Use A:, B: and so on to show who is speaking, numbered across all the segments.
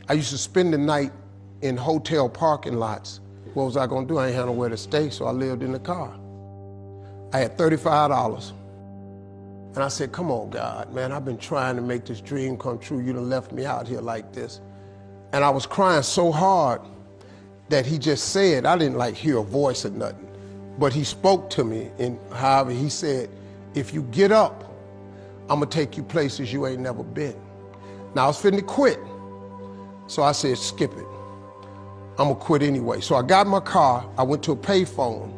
A: I used to spend the night in hotel parking lots. What was I gonna do? I ain't had nowhere to stay, so I lived in the car. I had $35. And I said, come on, God, man, I've been trying to make this dream come true. You done left me out here like this. And I was crying so hard that he just said, I didn't like hear a voice or nothing, but he spoke to me, and however he said, if you get up, I'm gonna take you places you ain't never been. Now I was finna quit. So I said, skip it. I'm gonna quit anyway. So I got in my car, I went to a payphone,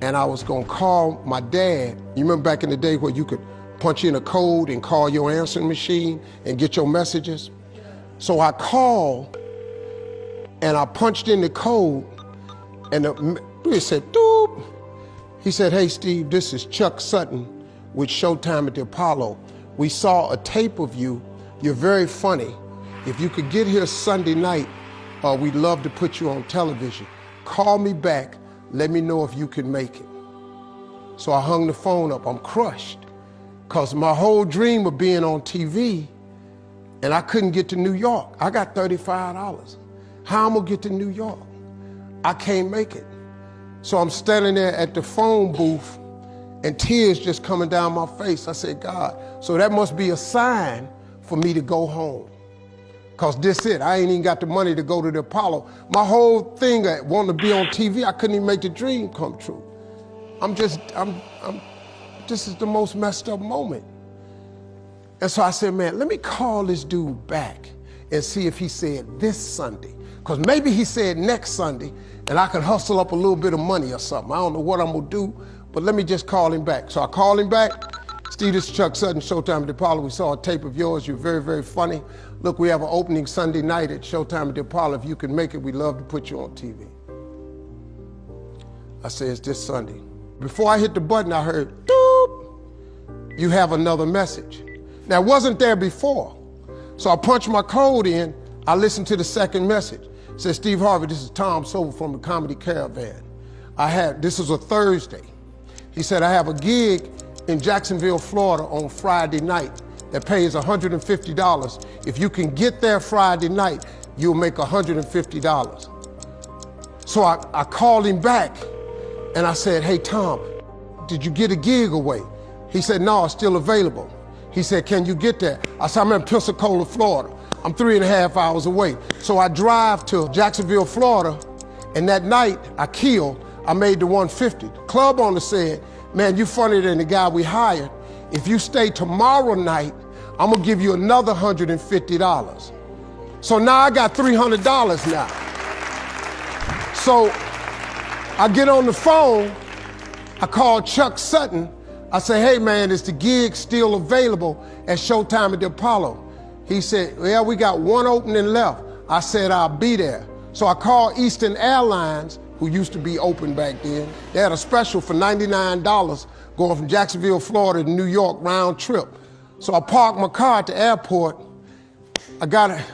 A: and I was gonna call my dad. You remember back in the day where you could punch in a code and call your answering machine and get your messages? So I called, and I punched in the code, and it said, doop. He said, hey, Steve, this is Chuck Sutton with Showtime at the Apollo. We saw a tape of you. You're very funny. If you could get here Sunday night, we'd love to put you on television. Call me back. Let me know if you can make it. So I hung the phone up. I'm crushed because my whole dream of being on TV, and I couldn't get to New York. I got $35. How am I gonna get to New York? I can't make it. So I'm standing there at the phone booth and tears just coming down my face. I said, God, so that must be a sign for me to go home. Cause this it, I ain't even got the money to go to the Apollo. My whole thing, wanting to be on TV, I couldn't even make the dream come true. This is the most messed up moment. And so I said, man, let me call this dude back and see if he said this Sunday. Because maybe he said next Sunday, and I could hustle up a little bit of money or something. I don't know what I'm gonna do, but let me just call him back. So I called him back. Steve, this is Chuck Sutton, Showtime at the Apollo. We saw a tape of yours. You're very, very funny. Look, we have an opening Sunday night at Showtime at the Apollo. If you can make it, we'd love to put you on TV. I said, it's this Sunday. Before I hit the button, I heard, doop, you have another message. Now, it wasn't there before. So I punched my code in. I listened to the second message. It said, Steve Harvey, this is Tom Sobel from the Comedy Caravan. This was a Thursday. He said, I have a gig in Jacksonville, Florida on Friday night that pays $150. If you can get there Friday night, you'll make $150. So I called him back and I said, hey, Tom, did you get a gig away? He said, no, it's still available. He said, can you get there? I said, I'm in Pensacola, Florida. I'm 3.5 hours away. So I drive to Jacksonville, Florida, and that night I made the 150. The club owner said, man, you funnier than the guy we hired. If you stay tomorrow night, I'm gonna give you another $150. So now I got $300 now. So I get on the phone, I call Chuck Sutton. I say, hey man, is the gig still available at Showtime at the Apollo? He said, yeah, we got one opening left. I said, I'll be there. So I called Eastern Airlines, who used to be open back then. They had a special for $99 going from Jacksonville, Florida to New York round trip. So I parked my car at the airport. I got it.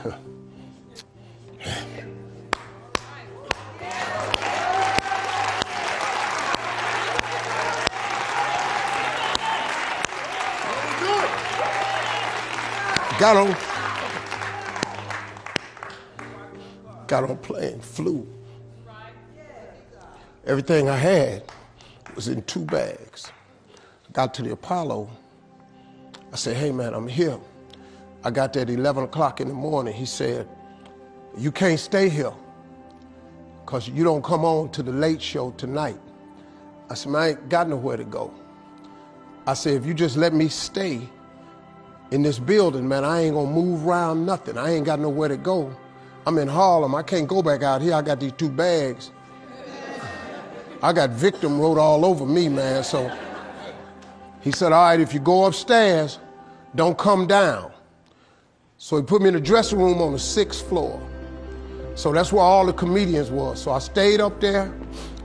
A: Got on plane, flew. Everything I had was in 2 bags. I got to the Apollo. I said, hey man, I'm here. I got there at 11 o'clock in the morning. He said, you can't stay here because you don't come on to the late show tonight. I said, man, I ain't got nowhere to go. I said, if you just let me stay in this building, man, I ain't gonna move around nothing. I ain't got nowhere to go. I'm in Harlem. I can't go back out here. I got these 2 bags. I got victim wrote all over me, man. So he said, all right, if you go upstairs, don't come down. So he put me in the dressing room on the 6th floor. So that's where all the comedians was. So I stayed up there.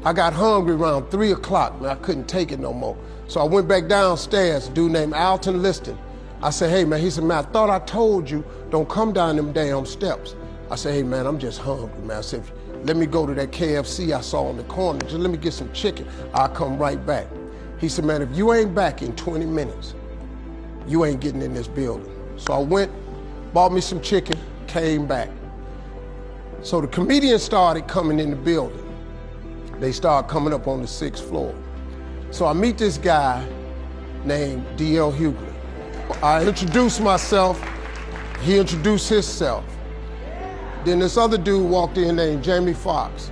A: I got hungry around 3 o'clock, man. I couldn't take it no more. So I went back downstairs, a dude named Alton Liston. I said, hey man, he said, man, I thought I told you, don't come down them damn steps. I said, hey man, I'm just hungry, man. I said, let me go to that KFC I saw on the corner. Just let me get some chicken. I'll come right back. He said, man, if you ain't back in 20 minutes, you ain't getting in this building. So I went, bought me some chicken, came back. So the comedians started coming in the building. They started coming up on the 6th floor. So I meet this guy named D.L. Hughley. I introduced myself, he introduced himself. Then this other dude walked in named Jamie Foxx.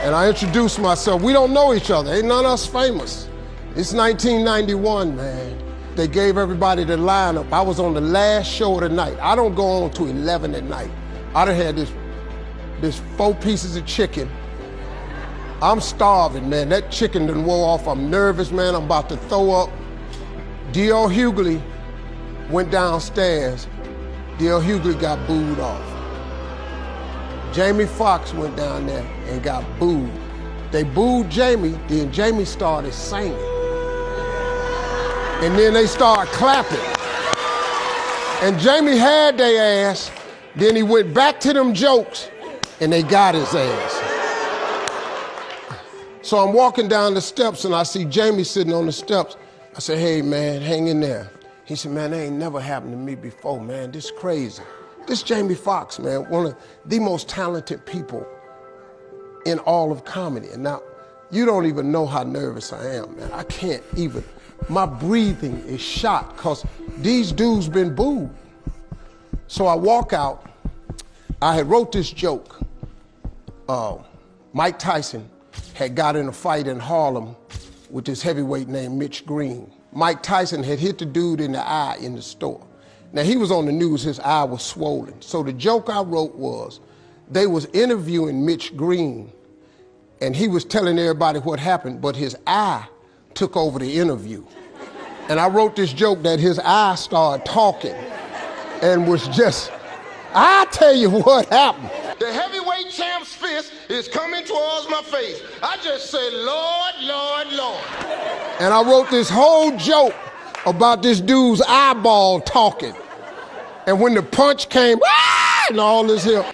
A: And I introduced myself. We don't know each other, ain't none of us famous. It's 1991, man. They gave everybody the lineup. I was on the last show of the night. I don't go on to 11 at night. I done had this 4 pieces of chicken. I'm starving, man. That chicken done wore off. I'm nervous, man. I'm about to throw up. D.L. Hughley went downstairs. D.L. Hughley got booed off. Jamie Foxx went down there and got booed. They booed Jamie, then Jamie started singing. And then they started clapping. And Jamie had their ass, then he went back to them jokes, and they got his ass. So I'm walking down the steps and I see Jamie sitting on the steps. I said, hey man, hang in there. He said, man, that ain't never happened to me before, man. This is crazy. This Jamie Foxx, man, one of the most talented people in all of comedy. And now, you don't even know how nervous I am, man. I can't even, my breathing is shot because these dudes been booed. So I walk out, I had wrote this joke. Mike Tyson had got in a fight in Harlem with this heavyweight named Mitch Green. Mike Tyson had hit the dude in the eye in the store. Now he was on the news, his eye was swollen. So the joke I wrote was, they was interviewing Mitch Green and he was telling everybody what happened, but his eye took over the interview. And I wrote this joke that his eye started talking and was just, I tell you what happened. The heavyweight champ's fist is coming towards my face. I just said, Lord, Lord, Lord. And I wrote this whole joke about this dude's eyeball talking. And when the punch came, and all this here,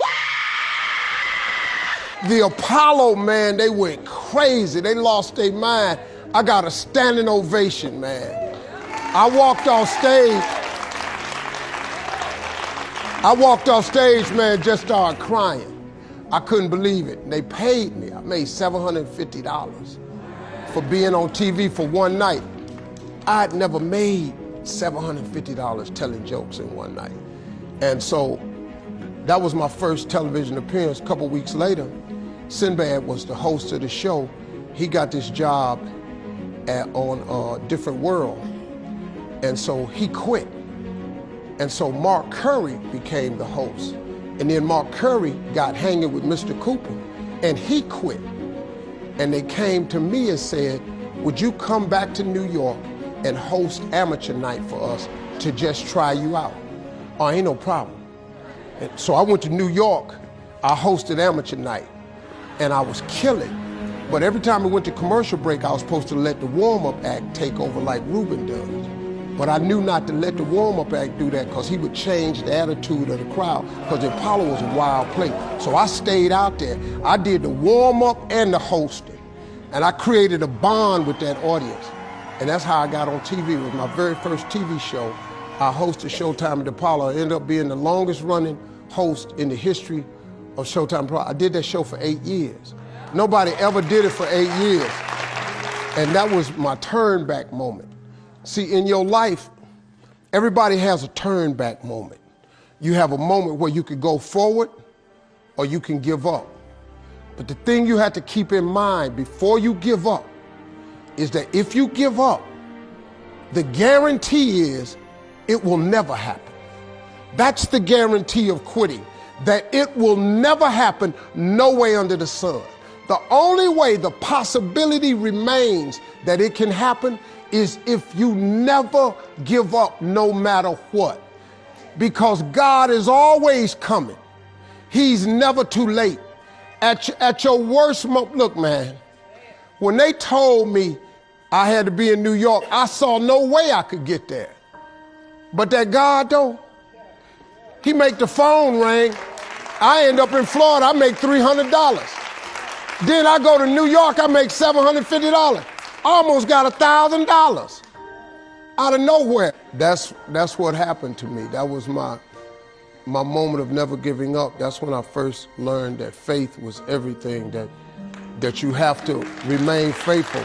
A: the Apollo, man, they went crazy. They lost their mind. I got a standing ovation, man. I walked off stage, man, just started crying. I couldn't believe it. They paid me. I made $750 for being on TV for one night. I'd never made $750 telling jokes in one night. And so that was my first television appearance. A couple weeks later, Sinbad was the host of the show. He got this job on Different World. And so he quit. And so Mark Curry became the host. And then Mark Curry got hanging with Mr. Cooper, and he quit. And they came to me and said, would you come back to New York and host amateur night for us to just try you out? Oh, ain't no problem. And so I went to New York, I hosted amateur night, and I was killing. But every time we went to commercial break, I was supposed to let the warm-up act take over like Ruben does. But I knew not to let the warm-up act do that because he would change the attitude of the crowd because the Apollo was a wild place. So I stayed out there. I did the warm-up and the hosting. And I created a bond with that audience. And that's how I got on TV. It was my very first TV show. I hosted Showtime at the Apollo. I ended up being the longest running host in the history of Showtime Apollo. I did that show for 8 years. Nobody ever did it for 8 years. And that was my turn back moment. See, in your life, everybody has a turn back moment. You have a moment where you could go forward or you can give up. But the thing you have to keep in mind before you give up is that if you give up, the guarantee is it will never happen. That's the guarantee of quitting, that it will never happen no way under the sun. The only way the possibility remains that it can happen is if you never give up no matter what. Because God is always coming. He's never too late. At your worst moment, look man, when they told me I had to be in New York, I saw no way I could get there. But that God though, he make the phone ring. I end up in Florida, I make $300. Then I go to New York, I make $750. Almost got $1,000 out of nowhere. That's what happened to me. That was my my moment of never giving up, that's when I first learned that faith was everything, that you have to remain faithful.